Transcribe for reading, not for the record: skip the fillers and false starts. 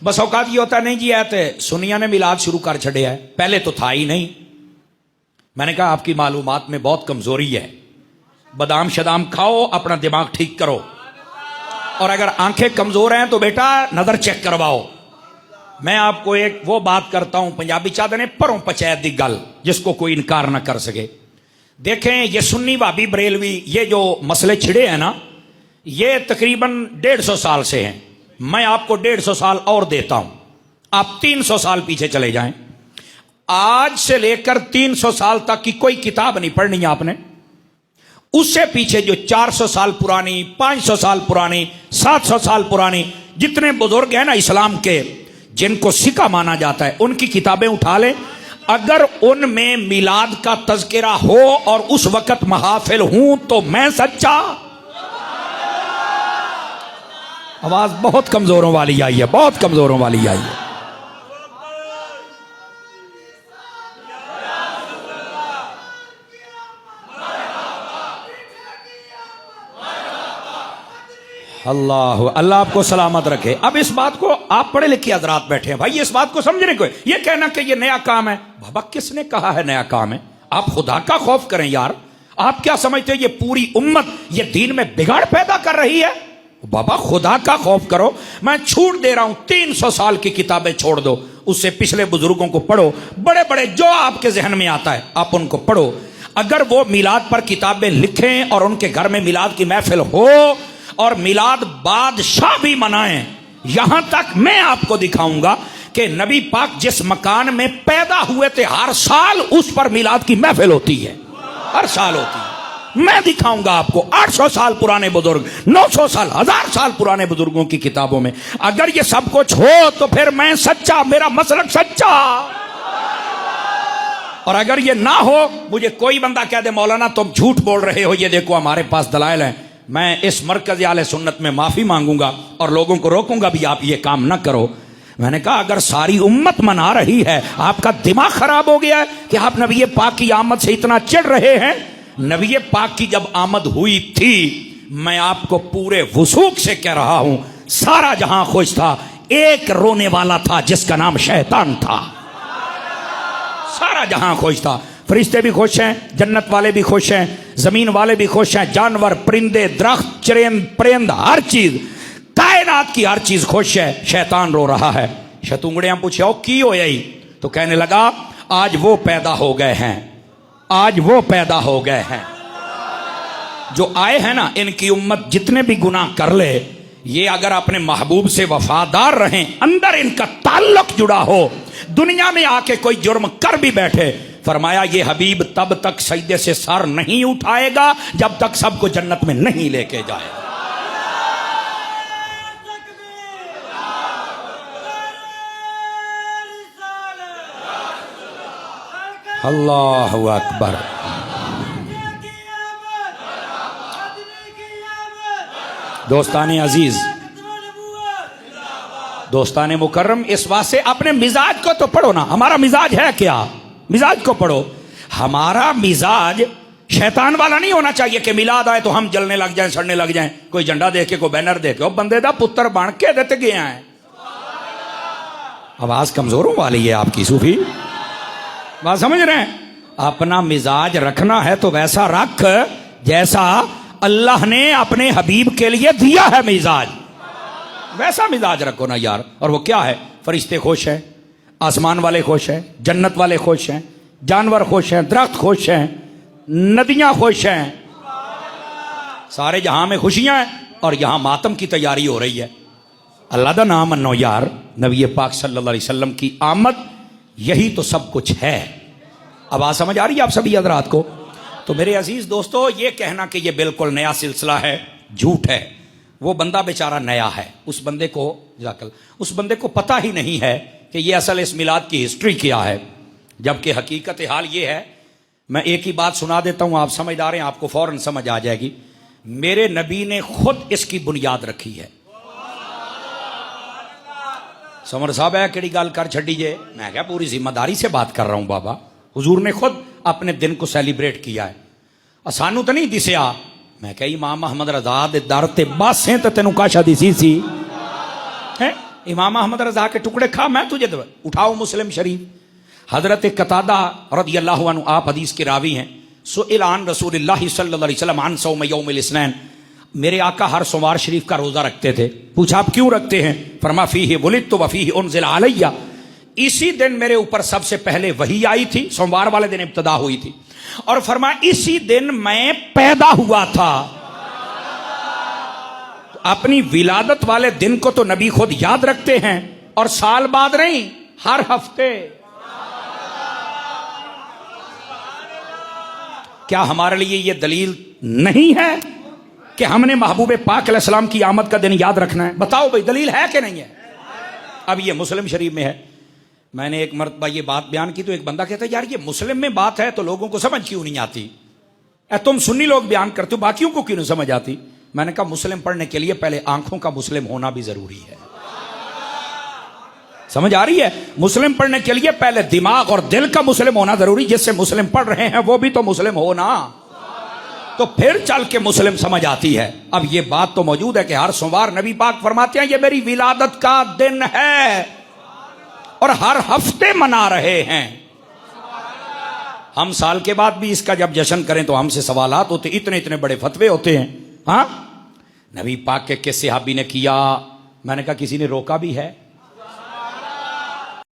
बस औकात ये होता नहीं जी, तो सुनिया ने मिलाद शुरू कर छड़े है, पहले तो था ही नहीं। मैंने कहा आपकी मालूमात में बहुत कमजोरी है, बादाम शदाम खाओ, अपना दिमाग ठीक करो, और अगर आंखें कमजोर हैं तो बेटा नजर चेक करवाओ। मैं आपको एक वो बात करता हूं, पंजाबी चाहते ने परों पंचायत दी गल, जिसको कोई इनकार ना कर सके। देखें, ये सुन्नी भाभी बरेलवी ये जो मसले छिड़े हैं ना, ये तकरीबन 150 साल से हैं। मैं आपको 150 साल और देता हूं, आप 300 साल पीछे चले जाएं। आज से लेकर 300 साल तक की कोई किताब नहीं पढ़नी आपने। उससे पीछे जो 400 साल पुरानी, 500 साल पुरानी, 700 साल पुरानी जितने बुजुर्ग हैं ना इस्लाम के, जिनको सिक्का माना जाता है, उनकी किताबें उठा लें। अगर उनमें मिलाद का तज़किरा हो और उस वक्त महाफिल हूं तो मैं सच्चा। आवाज बहुत कमजोरों वाली आई है, बहुत कमजोरों वाली आई है। अल्लाह अल्लाह आपको सलामत रखे। अब इस बात को, आप पढ़े लिखे हजरात बैठे हैं भाई, इस बात को समझने को, ये कहना कि ये नया काम है, बाबा किसने कहा है नया काम है? आप खुदा का खौफ करें यार। आप क्या समझते हैं ये पूरी उम्मत ये दीन में बिगाड़ पैदा कर रही है? बाबा खुदा का खौफ करो। मैं छूट दे रहा हूं, 300 साल की किताबें छोड़ दो, उससे पिछले बुजुर्गों को पढ़ो, बड़े बड़े जो आपके जहन में आता है आप उनको पढ़ो। अगर वो मिलाद पर किताबें लिखें और उनके घर में मिलाद की महफिल हो और मिलाद बादशाह भी मनाएं, यहां तक मैं आपको दिखाऊंगा कि नबी पाक जिस मकान में पैदा हुए थे हर साल उस पर मिलाद की महफिल होती है, हर साल होती है। मैं दिखाऊंगा आपको 800 साल पुराने बुजुर्ग, 900 साल, 1000 साल पुराने बुजुर्गों की किताबों में। अगर ये सब कुछ हो तो फिर मैं सच्चा, मेरा मसलक सच्चा। और अगर ये ना हो, मुझे कोई बंदा कह दे मौलाना तुम झूठ बोल रहे हो, ये देखो हमारे पास दलाइल हैं, मैं इस मरकज़ आले सुन्नत में माफी मांगूंगा और लोगों को रोकूंगा भी आप ये काम ना करो। मैंने कहा अगर सारी उम्मत मना रही है, आपका दिमाग खराब हो गया है कि आप नबी पाक की आमद से इतना चिढ़ रहे हैं। नबी पाक की जब आमद हुई थी, मैं आपको पूरे वसूख से कह रहा हूं, सारा जहां खुश था, एक रोने वाला था जिसका नाम शैतान था। सारा जहां खुश था, फरिश्ते भी खुश हैं, जन्नत वाले भी खुश हैं, जमीन वाले भी खुश हैं, जानवर, परिंदे, दरख्त, चरिंद, परिंद, हर चीज, कायनात की हर चीज खुश है। शैतान रो रहा है। शतुंगड़ियां पूछे की हो यही, तो कहने लगा आज वो पैदा हो गए हैं, आज वो पैदा हो गए हैं जो आए हैं ना, इनकी उम्मत जितने भी गुनाह कर ले, ये अगर अपने महबूब से वफादार रहें, अंदर इनका ताल्लुक जुड़ा हो, दुनिया में आके कोई जुर्म कर भी बैठे, फरमाया ये हबीब तब तक सजदे से सर नहीं उठाएगा जब तक सबको जन्नत में नहीं लेके जाएगा। अल्लाह अकबर। दोस्ताने अजीज, दोस्ताने मुकर्रम, इस वास्ते अपने मिजाज को तो पढ़ो ना। हमारा मिजाज है क्या? मिजाज को पढ़ो। हमारा मिजाज शैतान वाला नहीं होना चाहिए कि मिलाद आए तो हम जलने लग जाएं, सड़ने लग जाएं, कोई झंडा देख के, कोई बैनर देख के, बंदे दा पुत्र बन के देते गए हैं। आवाज कमजोरों वाली है आपकी सूफी, बात समझ रहे हैं? अपना मिजाज रखना है तो वैसा रख जैसा अल्लाह ने अपने हबीब के लिए दिया है मिजाज, वैसा मिजाज रखो ना यार। और वो क्या है? फरिश्ते खुश हैं, आसमान वाले खुश हैं, जन्नत वाले खुश हैं, जानवर खुश हैं, दरख्त खुश हैं, नदियां खुश हैं, सारे जहां में खुशियां हैं और यहां मातम की तैयारी हो रही है। अल्लाह का नाम मनो यार। नबी पाक सल्लल्लाहु अलैहि वसल्लम की आमद यही तो सब कुछ है। अब आ समझ आ रही है आप सभी हजरात को? तो मेरे अजीज दोस्तों, ये कहना कि ये बिल्कुल नया सिलसिला है, झूठ है। वो बंदा बेचारा नया है, उस बंदे को जाकल, उस बंदे को पता ही नहीं है कि ये असल इस मिलाद की हिस्ट्री क्या है, जबकि हकीकत हाल ये है। मैं एक ही बात सुना देता हूं, आप समझदार हैं, आपको फौरन समझ आ जाएगी। मेरे नबी ने खुद इसकी बुनियाद रखी है। समर साहब है केड़ी गल कर छड़ी जे, मैं क्या पूरी जिम्मेदारी से बात कर रहा हूं बाबा। हुजूर ने खुद अपने दिन को सेलिब्रेट किया है। सानू तो नहीं दिसया, मैं क्या इमाम अहमद रजा दे दर ते बासें ते तेनू काशा दिसी सी है। इमाम अहमद रजा के टुकड़े खा, मैं तुझे दे। उठाओ मुस्लिम शरीफ। हजरत कतादा रदियल्लाहु अन्हु, आप हदीस के रावी हैं, सुइल अन रसूलिल्लाह सल्लल्लाहु अलैहि वसल्लम अन सौम यौमिल इस्नैन, मेरे आका हर सोमवार शरीफ का रोजा रखते थे। पूछा आप क्यों रखते हैं? फरमा फीहि वुलिदतु व फीहि उनज़िला अलैया, इसी दिन मेरे ऊपर सबसे पहले वही आई थी, सोमवार वाले दिन इब्तिदा हुई थी, और फरमा इसी दिन मैं पैदा हुआ था। तो अपनी विलादत वाले दिन को तो नबी खुद याद रखते हैं, और साल बाद नहीं, हर हफ्ते। क्या हमारे लिए यह दलील नहीं है कि हमने महबूब पाक अलैहिस्सलाम की आमद का दिन याद रखना है? बताओ भाई, दलील है कि नहीं है? अब ये मुस्लिम शरीफ में है। मैंने एक मरतबा ये बात बयान की तो एक बंदा कहता है यार ये मुस्लिम में बात है तो लोगों को समझ क्यों नहीं आती? तुम सुन्नी लोग बयान करते हो, बाकियों को क्यों नहीं समझ आती? मैंने कहा मुस्लिम पढ़ने के लिए पहले आंखों का मुस्लिम होना भी जरूरी है। समझ आ रही है? मुस्लिम पढ़ने के लिए पहले दिमाग और दिल का मुस्लिम होना जरूरी। जिससे मुस्लिम पढ़ रहे हैं वो भी तो मुस्लिम होना, तो फिर चल के मुस्लिम समझ आती है। अब ये बात तो मौजूद है कि हर सोमवार नबी पाक फरमाते हैं ये मेरी विलादत का दिन है, और हर हफ्ते मना रहे हैं। हम साल के बाद भी इसका जब जश्न करें तो हमसे सवालात होते, इतने इतने बड़े फतवे होते हैं। हाँ, नबी पाक के किस सहाबी ने किया? मैंने कहा किसी ने रोका भी है?